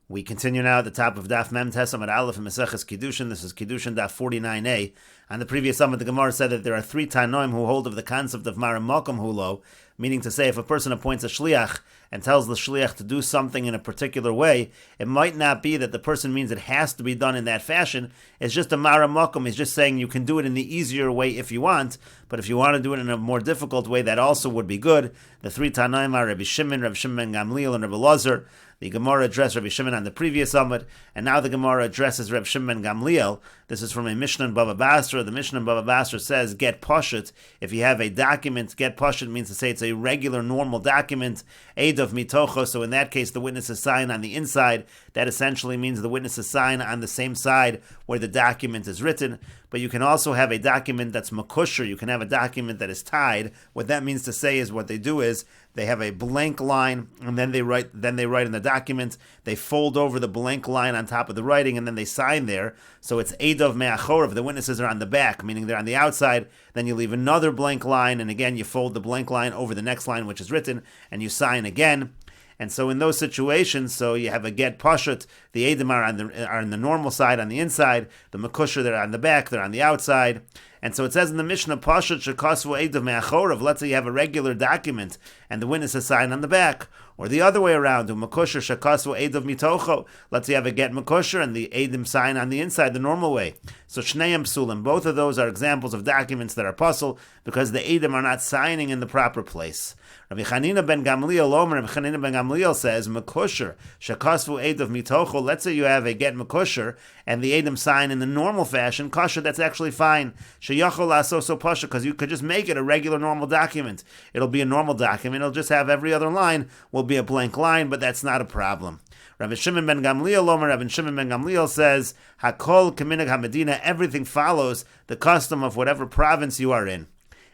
We continue now at the top of Daf Mem Tes Amud Aleph in Meseches Kiddushin. This is Kiddushin Daf 49a. On the previous summit, the Gemara said that there are three Tanoim who hold of the concept of Mara Mokum Hulo, meaning to say if a person appoints a Shliach and tells the Shliach to do something in a particular way, it might not be that the person means it has to be done in that fashion. It's just a Mara Mokum. He's just saying you can do it in the easier way if you want, but if you want to do it in a more difficult way, that also would be good. The three Tanoim are Rabbi Shimon Gamliel, and Rabbi Elazar. The Gemara addressed Rabbi Shimon on the previous summit, and now the Gemara addresses Rabbi Shimon Gamliel. This is from a Mishnah in Baba Basra. The Mishnah in Baba Basra says, get pashut. If you have a document, get pashut means to say it's a regular, normal document, Eidav mitocho, so in that case the witnesses sign on the inside. That essentially means the witnesses sign on the same side where the document is written. But you can also have a document that's makusher. You can have a document that is tied. What that means to say is what they do is they have a blank line, and then they write in the document. They fold over the blank line on top of the writing, and then they sign there. So it's Eidav me'achor. If the witnesses are on the back, meaning they're on the outside, then you leave another blank line, and again you fold the blank line over the next line which is written, and you sign again. And so in those situations, so you have a get pashut, the Eidim are on the normal side, on the inside, the makusher, they're on the back, they're on the outside. And so it says in the Mishnah, pashut shekasvu Eidav me'achorav, let's say you have a regular document, and the witness is signed on the back. Or the other way around, makusher shekasvu Eidav mitocho, let's say you have a get makusher, and the Eidim sign on the inside, the normal way. So shneim psulim, both of those are examples of documents that are puzzle, because the Eidim are not signing in the proper place. Rabbi Chanina ben Gamliel says, makusher shekasvu Eidav mitocho, let's say you have a get makusher, and the Eidim sign in the normal fashion, kosher, that's actually fine. Sheyachol asoso pasha, because you could just make it a regular normal document. It'll be a normal document, it'll just have every other line will be a blank line, but that's not a problem. Rabbi Shimon ben Gamliel says, Hakol Kaminag HaMedina, everything follows the custom of whatever province you are in.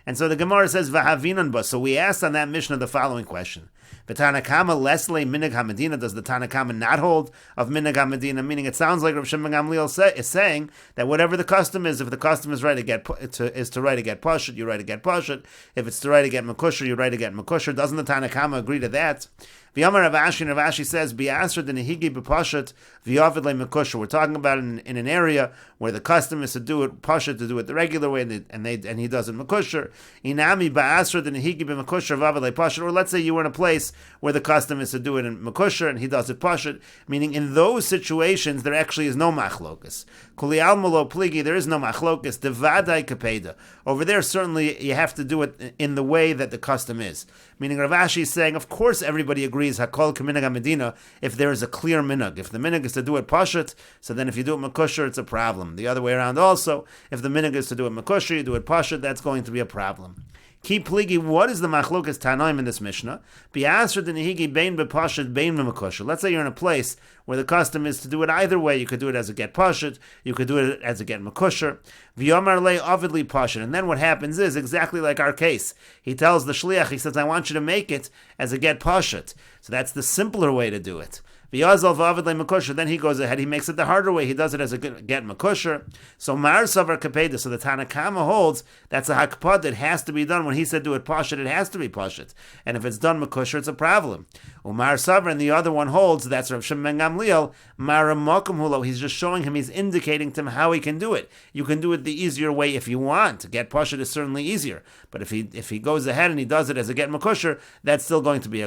And so the Gemara says, V'havinon ba. So we asked on that Mishnah the following question. V'tanakama lesle minag HaMedina, does the Tanakama not hold of minag HaMedina? Meaning it sounds like Rabbi Shimon Gamliel is saying that whatever the custom is, if the custom is right to write a get pashut, you write a get pashut. If it's to write a get makusher, you write a get makusher. Doesn't the Tanakama agree to that? V'yamar Rav Ashi, and Rav Ashi says, Bi'asr denehigi b'pashat v'yavid le makusher. We're talking about in an area where the custom is to do it pashut, to do it the regular way, and he does it makusher. Inami ba'asr denehigi b'makusher v'yavid le pashut. Or let's say you were in a place where the custom is to do it in makusher, and he does it pashut. Meaning in those situations there actually is no machlokas. Kuli almalo pligi, there is no machlokas. Devadai kapeda. Over there certainly you have to do it in the way that the custom is. Meaning Rav Ashi is saying, of course everybody agrees Hakol Kaminag HaMedina if there is a clear minhag. If the minhag is to do it pashut, so then if you do it makusher, it's a problem. The other way around also, if the minhag is to do it makusher, you do it pashut, that's going to be a problem. Ki pligi, what is the machlokas tanaim in this Mishnah? Bi'asr denehigi bein bepashut bein b'makusher. Let's say you're in a place where the custom is to do it either way. You could do it as a get pashut, you could do it as a get makusher. V'yomar le avidli pashut. And then what happens is exactly like our case. He tells the shliach, he says, I want you to make it as a get pashut. So that's the simpler way to do it. Then he goes ahead, he makes it the harder way, he does it as a get makusher. So Mar Savar Kapeda, so the Tanakama holds that's a hakpad, it has to be done. When he said do it pashut, it has to be pashut. And if it's done makusher, it's a problem. Umar Savar, and the other one holds, that's Rav Shimon ben Gamliel, Mara Mokum Hulo, he's just showing him, he's indicating to him how he can do it. You can do it the easier way if you want. Get pashut is certainly easier. But if he goes ahead and he does it as a get makusher, that's still going to be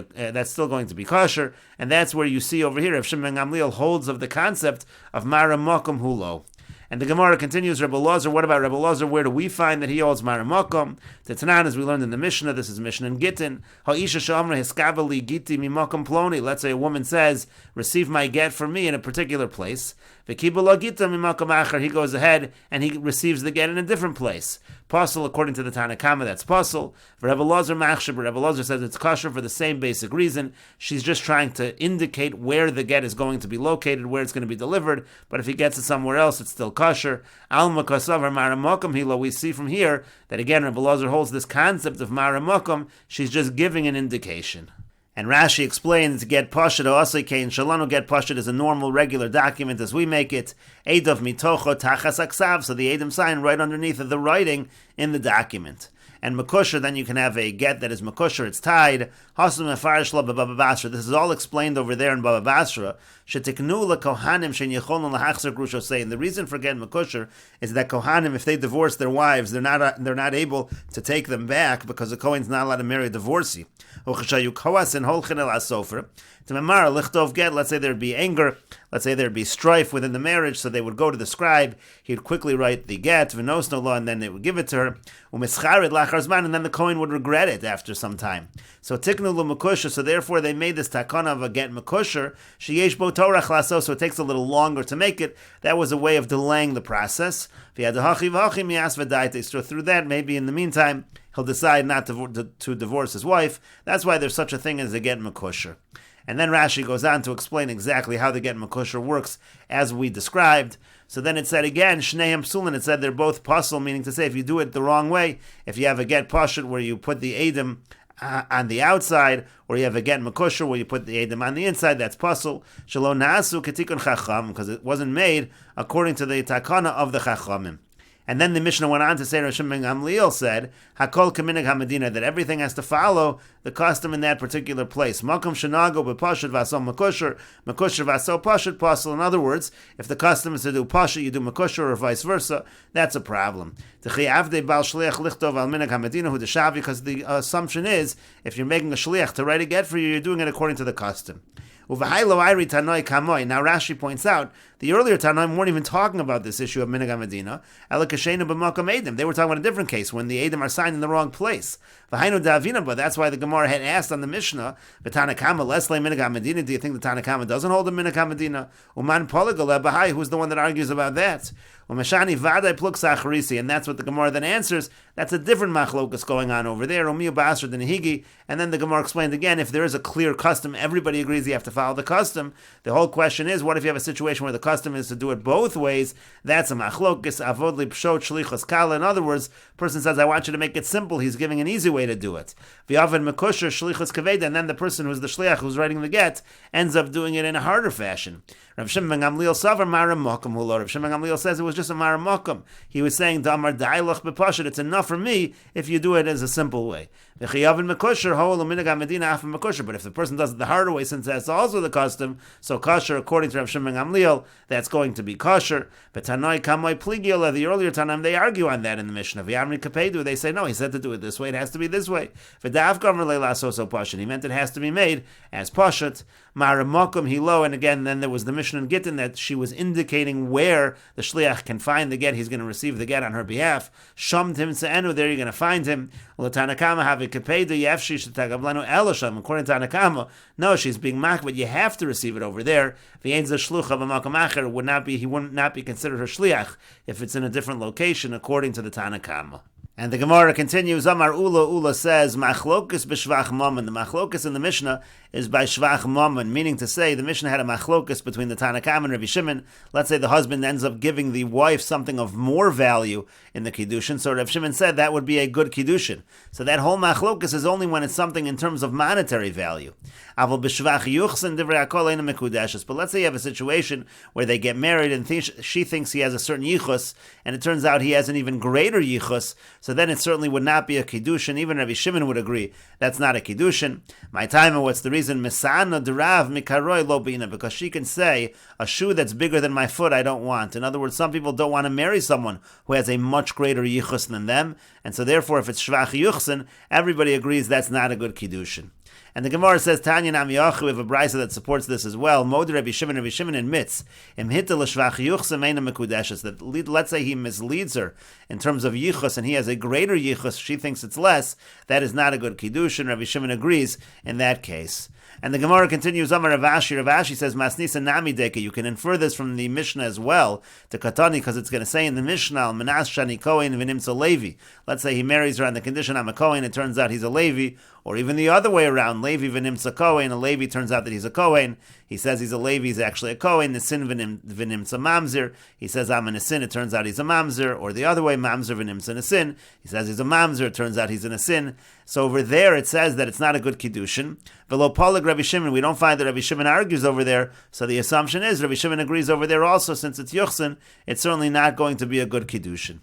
kosher, and that's where you see over here, Rav Shimon ben Gamliel holds of the concept of Mara Mokum Hulo. And the Gemara continues, Rebbe Elazar, what about Rebbe Elazar? Where do we find that he holds Mara Mokum? Tetanan, as we learned in the Mishnah, this is Mishnah in Gittin, Ha'isha Shamra Hiskavali Giti Mimokum Ploni. Let's say a woman says, receive my get from me in a particular place. V'kibula Gita Mimokum Achar, he goes ahead and he receives the get in a different place. Puzzle, according to the Tanakama, that's puzzle. Rebbe Elazar Machshir, Rebbe Elazar says it's kosher for the same basic reason. She's just trying to indicate where the get is going to be located, where it's going to be delivered, but if he gets it somewhere else, it's still kosher. Alma Kosavar Mara Mokum Hilo, we see from here that again Rebbe Elazar holds this concept of Mara Mokum, she's just giving an indication. And Rashi explains, get pashut also kein shalanu, get pashut is a normal, regular document as we make it. Eidav mitocho tachas aksav, so the Eidim sign right underneath of the writing in the document. And makusher, then you can have a get that is makusher, it's tied. Hasum mefarish la b'Baba Basra. This is all explained over there in Baba Basra. shetiknu lekohanim shenyecholun lahachzer grusho say. And the reason for get mekusher is that kohanim, if they divorce their wives, they're not able to take them back because the kohen's not allowed to marry a divorcee. Uchashayu koas and holchin el asofer. To memara lichtov get. Let's say there'd be anger. Let's say there'd be strife within the marriage, so they would go to the scribe. He'd quickly write the get v'nosno law, and then they would give it to her. Umischared lachar zman, and then the kohen would regret it after some time. So tiknu l'mekusher. So therefore, they made this takana of a get mekusher. Sheyesh bo torach laso. So it takes a little longer to make it. That was a way of delaying the process. So through that, maybe in the meantime, he'll decide not to divorce his wife. That's why there's such a thing as a get mekusher. And then Rashi goes on to explain exactly how the get mekusher works, as we described. So then it said again, Shneim Psulin, it said they're both pasul, meaning to say if you do it the wrong way, if you have a get pashut where you put the edim on the outside, or you have a get mekusher where you put the edim on the inside, that's pasul. Shelo naasu ketikun chacham, because it wasn't made according to the takana of the chachamim. And then the Mishnah went on to say, Rav Shimon ben Gamliel said, Hakol kaminig hamadina, that everything has to follow the custom in that particular place. Makom shenago b'pashut v'aso mekusher, mekusher v'aso pashut pasul. In other words, if the custom is to do pashut, you do mekusher, or vice versa, that's a problem. Because the assumption is, if you're making a shliach to write a get for you, you're doing it according to the custom. Now Rashi points out, the earlier Tanoim weren't even talking about this issue of Minig HaMedina. They were talking about a different case, when the Edom are signed in the wrong place. But that's why the Gemara had asked on the Mishnah, do you think the Tanakama doesn't hold a Minig HaMedina? Who's the one that argues about that? And that's what the Gemara then answers. That's a different machlokas going on over there. And then the Gemara explained again, if there is a clear custom, everybody agrees you have to follow the custom. The whole question is, what if you have a situation where the custom is to do it both ways? That's a machlokas, avod li pshot shlichus kala. In other words, person says, I want you to make it simple. He's giving an easy way to do it. V'avad mekusher shlichus kaveda, and then the person who's the shliach, who's writing the get, ends up doing it in a harder fashion. Rav Shimon ben Gamliel savar mara mokum hulo. Rav Shimon ben Gamliel says it was just a mara mokum. He was saying, damar dailach bepashut, it's enough for me if you do it as a simple way. But if the person does it the harder way, since that's also the custom, so kosher, according to Rav Shimon ben Gamliel, that's going to be kosher. But Tanoi Kamoi Pligiola, the earlier Tanaim, they argue on that in the Mishnah. V'yamri Kapedu, they say, no, he said to do it this way, it has to be this way. V'dav Gomer Leila so pashut, he meant it has to be made as pashut. Mara mokum hilo, and again, then there was the Mishnah in Gittin that she was indicating where the shliach can find the get. He's going to receive the get on her behalf. Shom tim se'enu, there you're going to find him. L'tanakama have a kapedu yefshi shetagablanu elasham. According to Tanakama, no, she's being mocked, but you have to receive it over there. V'yein ze shlucha b'makom acher, he would not be considered her shliach if it's in a different location, according to the Tanakama. And the Gemara continues, Amar Ula says, Machlokus b'shvach mammon. The machlokus in the Mishnah is by shvach mammon, meaning to say the Mishnah had a machlokus between the Tanakam and Rabbi Shimon. Let's say the husband ends up giving the wife something of more value in the Kiddushin. So Rabbi Shimon said that would be a good Kiddushin. So that whole machlokus is only when it's something in terms of monetary value. But let's say you have a situation where they get married and she thinks he has a certain yichus, and it turns out he has an even greater yichus. So then it certainly would not be a Kiddushin. Even Rabbi Shimon would agree that's not a Kiddushin. My time, what's the reason? Mesana derav mikaroi lo bina, because she can say, a shoe that's bigger than my foot I don't want. In other words, some people don't want to marry someone who has a much greater yichus than them, and so therefore if it's shvach yuchsin, everybody agrees that's not a good Kiddushin. And the Gemara says, Tanya Namiyachu, we have a brisa that supports this as well. Mod Rabbi Shimon admits, that let's say he misleads her in terms of yichus, and he has a greater yichus, she thinks it's less, that is not a good Kiddushin. Rabbi Shimon agrees in that case. And the Gemara continues, Amar Ravashi. Ravashi says, Masnisa Nami Deke. You can infer this from the Mishnah as well, to Katani, because it's going to say in the Mishnah, Manas Shani Kohen V'nimtza Levi. Let's say he marries her on the condition I'm a Kohen, it turns out he's a Levi, or even the other way around, Levi V'nimtza Kohen, a Levi turns out that he's a Kohen. He says he's a Levi, he's actually a Kohen, Nisin V'nimtza Mamzer. He says I'm a Nisin, it turns out he's a Mamzer, or the other way, Mamzer V'nimtza Nisin. He says he's a Mamzer, it turns out he's a Nisin. So over there it says that it's not a good Kiddushin. V'lo Polig Rabbi Shimon, we don't find that Rabbi Shimon argues over there, so the assumption is Rabbi Shimon agrees over there also, since it's Yuchsin, it's certainly not going to be a good Kiddushin.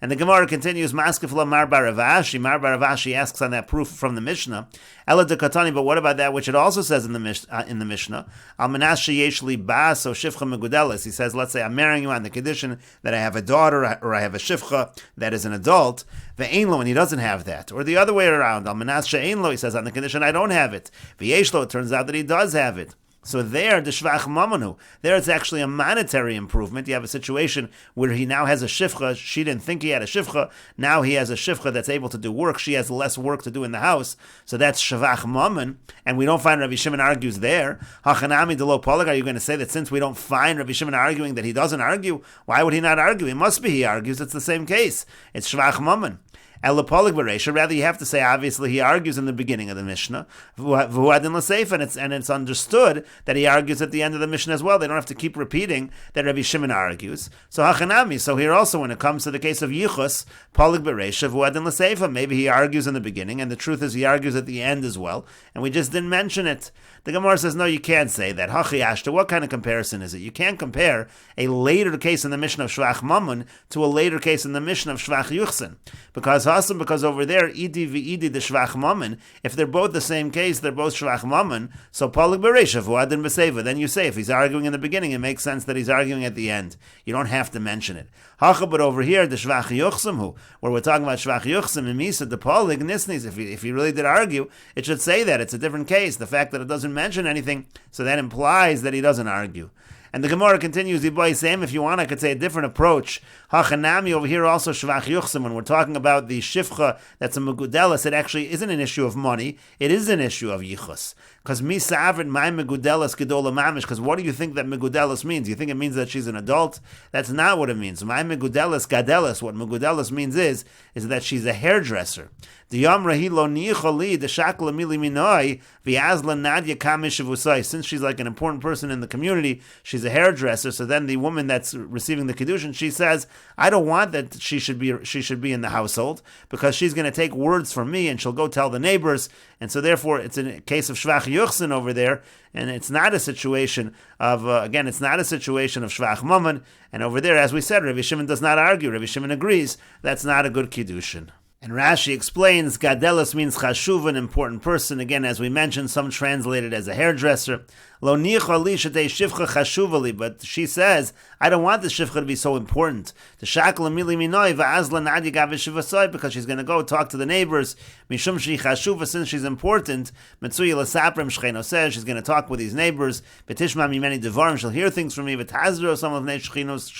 And the Gemara continues, Maskefla Mar Baravashi. Mar Baravashi asks on that proof from the Mishnah. Ela de Katani, but what about that which it also says in the Mishnah? Al Menashe Yeshli Bas O Shifcha Megudelis. He says, let's say I'm marrying you on the condition that I have a daughter or I have a Shifcha that is an adult. Ve'einlo, and he doesn't have that. Or the other way around. Al Menashe Einlo, he says, on the condition I don't have it. Ve'yeshlo, it turns out that he does have it. So there, the shvach mamanu, there it's actually a monetary improvement. You have a situation where he now has a shifcha. She didn't think he had a shifcha. Now he has a shifcha that's able to do work. She has less work to do in the house. So that's shvach mammon. And we don't find Rabbi Shimon argues there. Hachanami delo polag. Are you going to say that since we don't find Rabbi Shimon arguing that he doesn't argue, why would he not argue? It must be he argues. It's the same case. It's shvach mammon. Rather, you have to say, obviously, he argues in the beginning of the Mishnah, and it's understood that he argues at the end of the Mishnah as well. They don't have to keep repeating that Rabbi Shimon argues. So hachanami. So here also, when it comes to the case of yichus, polig bereisha v'uadin l'seifa, maybe he argues in the beginning, and the truth is he argues at the end as well, and we just didn't mention it. The Gemara says, no, you can't say that. Hachi ashta, what kind of comparison is it? You can't compare a later case in the Mishnah of Shvach Mammon to a later case in the Mishnah of Shvach Yuchsin. Because over there, Idi v'Idi the Shvach Mammon, if they're both the same case, they're both Shvach Mammon, so Polig Bereisha, V'Adin B'Seva, then you say, if he's arguing in the beginning, it makes sense that he's arguing at the end. You don't have to mention it. Hacha, but over here, the Shvach Yuchsim, where we're talking about Shvach Yuchsim, and Misa, the Polig Nisnis, if he really did argue, it should say that. It's a different case. The fact that it doesn't mention anything, so that implies that he doesn't argue. And the Gemara continues, if you want, I could say a different approach. Hachanami over here also Shvach Yuchsim, when we're talking about the Shifcha that's a Megudelis, it actually isn't an issue of money, it is an issue of Yichus. Because Misavrit my Megudelis Gedola Mamish, because what do you think that Megudelis means? You think it means that she's an adult? That's not what it means. My Megudelis Gadelis, what Megudelis means is that she's a hairdresser. The Yamra Hilo Nicholi, the Shakla Mili Minoi, Viazla Nadia Kamishivusai. Since she's like an important person in the community, she's a hairdresser. So then the woman that's receiving the Kiddushin, she says, I don't want that she should be in the household because she's going to take words from me and she'll go tell the neighbors. And so therefore it's a case of Shvach Yuchsin over there, and it's not a situation of, it's not a situation of Shvach Mammon. And over there, as we said, Rabbi Shimon does not argue. Rabbi Shimon agrees that's not a good Kiddushin. And Rashi explains, Gadelis means chashuv, an important person. Again, as we mentioned, some translate it as a hairdresser. Lo nicha li shetei shivcha chashuvali, but she says, I don't want the shivcha to be so important. The shakla mili minoi va'azla nadi gavishivasai, because she's going to go talk to the neighbors. Mishum shi chashuva, since she's important. Metzuya l'saprim shcheno says she's going to talk with these neighbors. Betishma mimeni devarim, she'll hear things from me. Betazro some of nei shchinos,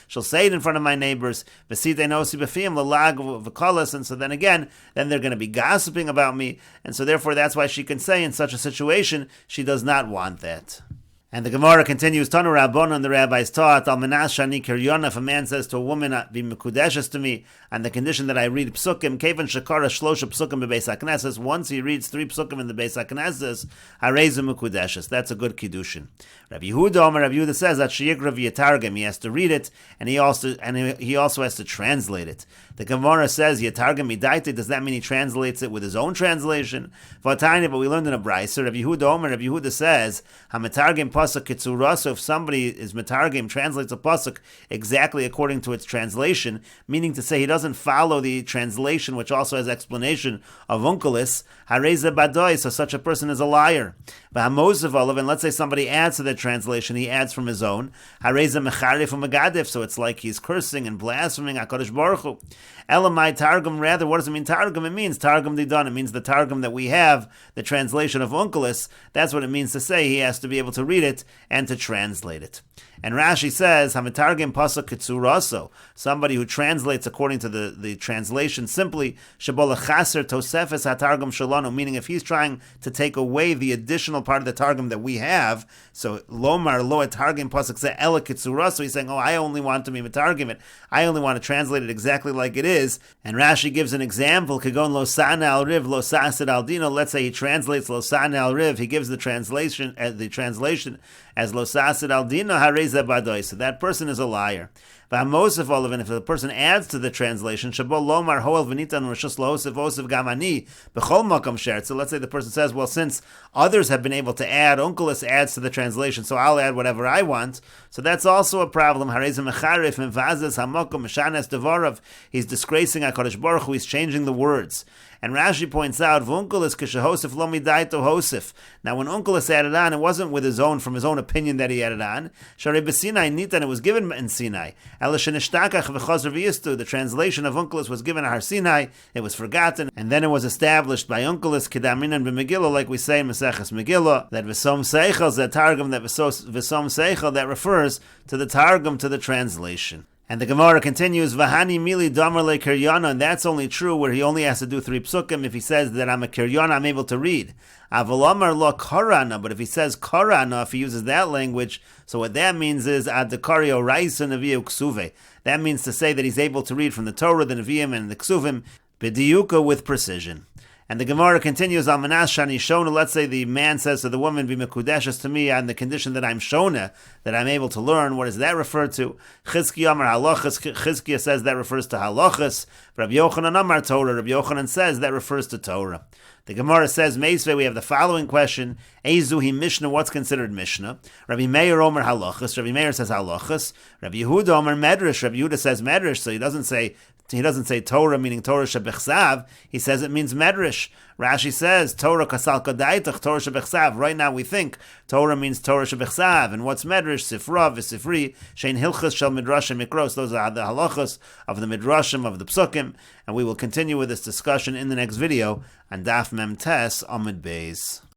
she'll say it in front of my neighbors. Vesite nosi befim lalag v'kolas, and so then again, then they're going to be gossiping about me, and so therefore that's why she can say in such a situation she does not want that. And the Gemara continues, Tanu Rabbanon, the rabbis taught, Al Menas Shani Kiryona, if a man says to a woman, be Mekudeshes to me, on the condition that I read Psukim, Kevan Shakara Shlosha Psukim Bebeis HaKnesses, once he reads 3 Psukim in the Beis HaKnesses, Hareza Mekudeshes. That's a good Kiddushin. Rabbi Yehuda says that Sheyigrav Yatargim, he has to read it, and he also has to translate it. The Gemara says, Yatargim Midaite, does that mean he translates it with his own translation? Vatani, but we learned in a Brisa, Rabbi Yehuda says, HaMetargim Pasuk Kitzura, so if somebody is Metargim, translates a Pasuk exactly according to its translation, meaning to say he doesn't follow the translation, which also has explanation of Unkelis, Hareza Badoi, so such a person is a liar. And let's say somebody adds to the translation, he adds from his own, Hareza Mecharif Megadif, so it's like he's cursing and blaspheming HaKadosh Baruch Hu. Elamai Targum, rather, what does it mean Targum? It means Targum Didan, it means the Targum that we have, the translation of Unkelis, that's what it means to say he has to be able to read it and to translate it. And Rashi says, Hamitargim pasuk kitzuraso, somebody who translates according to the translation simply, Shabola chaser tosefes hatargum shalanu, meaning if he's trying to take away the additional part of the targum that we have, so lomar lo targim pasuk se ela kitzuraso, he's saying, I only want to be metargim it, I only want to translate it exactly like it is. And Rashi gives an example, kagon lo sana al riv lo sasid al dino, let's say he translates lo sana al riv, he gives the translation as lo sasid al dino, harei so that person is a liar. V'hamosif olav, if the person adds to the translation, shabo lomar hoel v'nitan rishus lahosif osif gamani b'chol makam sheret. So let's say the person says, well, since others have been able to add, Onkelos adds to the translation, so I'll add whatever I want. So that's also a problem. He's disgracing HaKadosh Baruch Hu. He's changing the words. And Rashi points out, V'unkelos k'shehosif lo midaito hosif. Now, when Onkelos added on, it wasn't from his own opinion that he added on. Sharei b'Sinai nitan, it was given in Sinai. The translation of Onkelos was given at Har Sinai. It was forgotten, and then it was established by Onkelos kedaminan b'Megillah, like we say in Meseches Megillah, that V'som Seichel, that Targum, that V'som Seichel, that refers to the Targum, to the translation. And the Gemara continues, Vahani mili damar le kiryana, and that's only true where he only has to do 3 psukim. If he says that I'm a kiryana, I'm able to read. Avalamar lo karana, but if he says karana, if he uses that language, so what that means is adakario raisa neviu ksuve. That means to say that he's able to read from the Torah, the Nevi'im, and the Ksuvim, b'diyuka, with precision. And the Gemara continues, Al Manas Shani Shona. Let's say the man says to the woman, Be mekudeshes to me on the condition that I'm Shona, that I'm able to learn. What does that refer to? Chizkiya Amar Halachas. Chizkiya says that refers to Halachas. Rabbi Yochanan Amar Torah. Rabbi Yochanan says that refers to Torah. The Gemara says, Meisvei, we have the following question. Eizuhi Mishnah, what's considered Mishnah? Rabbi Meir Omer Halachas. Rabbi Meir says Halachas. Rabbi Yehuda Omer Medrash. Rabbi Yehuda says Medrash, so he doesn't say Torah, meaning Torah shebechsav. He says it means medrash. Rashi says Torah kasal kadaitach, Torah shebechsav. Right now we think Torah means Torah shebechsav. And what's medrash? Sifra v'sifri shein hilchas shel midrashim mikros. Those are the halachas of the midrashim, of the psukim. And we will continue with this discussion in the next video on Daf Mem Tes Amud Beis.